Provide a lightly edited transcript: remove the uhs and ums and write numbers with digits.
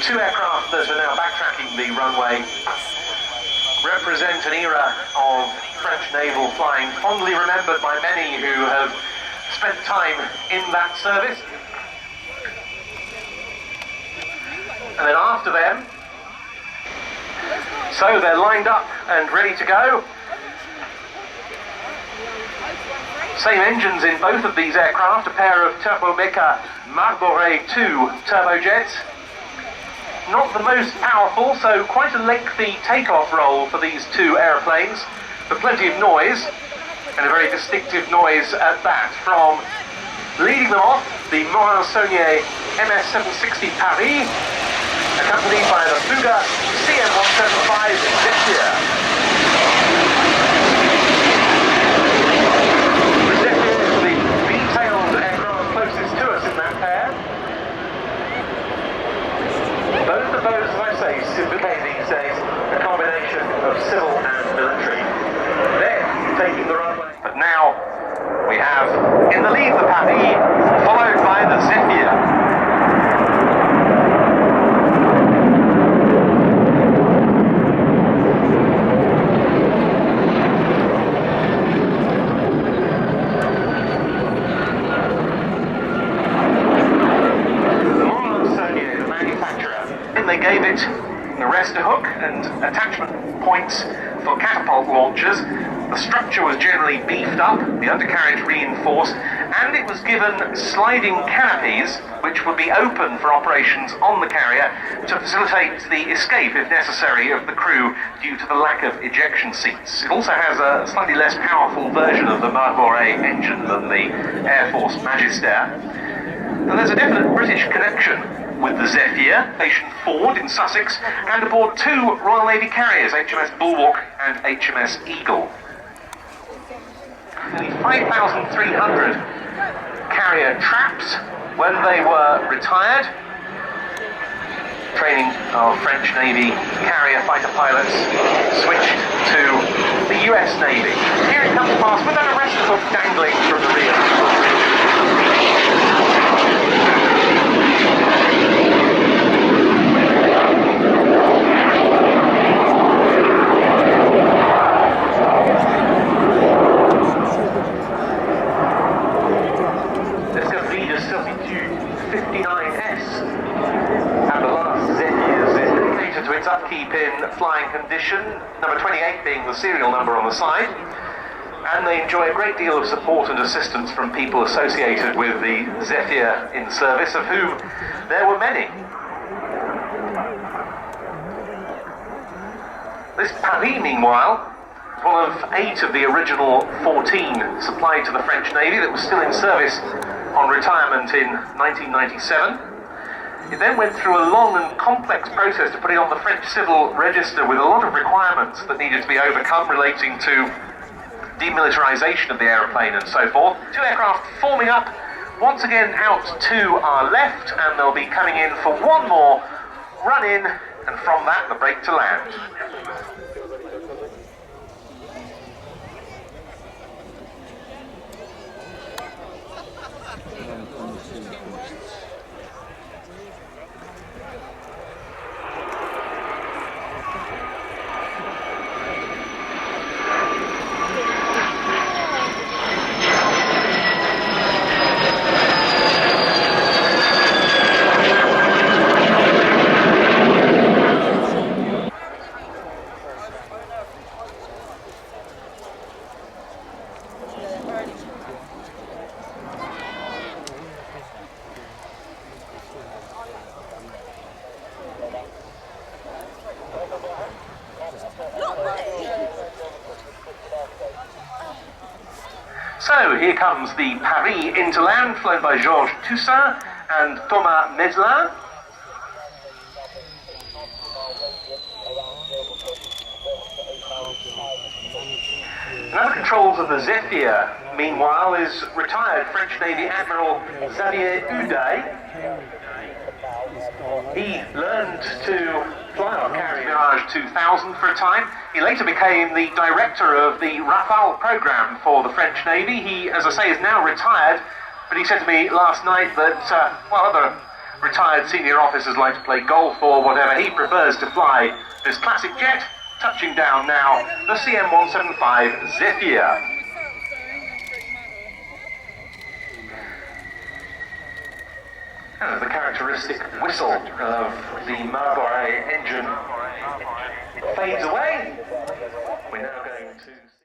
two aircraft that are now backtracking the runway represent an era of French naval flying fondly remembered by many who have spent time in that service. And then after them, so they're lined up and ready to go. Same engines in both of these aircraft, a pair of Turbomeca Marboré 2 turbojets. Not the most powerful, so quite a lengthy takeoff roll for these two aeroplanes, but plenty of noise, and a very distinctive noise at that. From leading them off, the Morane-Saulnier MS.760 Paris, accompanied by the Fouga CM175 Zephyr. The Zephyr is the detailed aircraft closest to us in that pair. Both of those, as I say, became these days a combination of civil and military. They're taking the runway. But now we have in the lead the Paris, followed by the Zephyr. They gave it an arrestor hook and attachment points for catapult launchers. The structure was generally beefed up, the undercarriage reinforced, and it was given sliding canopies which would be open for operations on the carrier to facilitate the escape, if necessary, of the crew due to the lack of ejection seats. It also has a slightly less powerful version of the Marboré engine than the Air Force Magister. And there's a definite British connection with the Zephyr, stationed forward in Sussex, and aboard two Royal Navy carriers, HMS Bulwark and HMS Eagle. Nearly 5,300 carrier traps when they were retired. Training of French Navy carrier fighter pilots switched to the US Navy. Here it comes past with an arrestor hook dangling from the rear. Escadrille de Servitude 59S, and the last Zéphyrs is dedicated to its upkeep in flying condition, number 28 being the serial number on the side, and they enjoy a great deal of support and assistance from people associated with the Zephyr in service, of whom there were many. This Paris, meanwhile, is one of 8 of the original 14 supplied to the French Navy that was still in service on retirement in 1997. It then went through a long and complex process to put it on the French Civil Register with a lot of requirements that needed to be overcome relating to demilitarization of the aeroplane and so forth. Two aircraft forming up once again out to our left, and they'll be coming in for one more run in, and from that the brake to land. So here comes the Paris into land, flown by Georges Toussaint and Thomas Meslin. Now the controls of the Zephyr, meanwhile, is retired French Navy Admiral Xavier Houdaille. He learned to fly our carrier Mirage 2000 for a time. He later became the director of the Rafale program for the French Navy. He, as I say, is now retired, but he said to me last night that, well, other retired senior officers like to play golf or whatever. He prefers to fly this classic jet. Touching down now, the CM175 Zephyr. And the characteristic whistle of the Marbury engine fades away. We're now going to...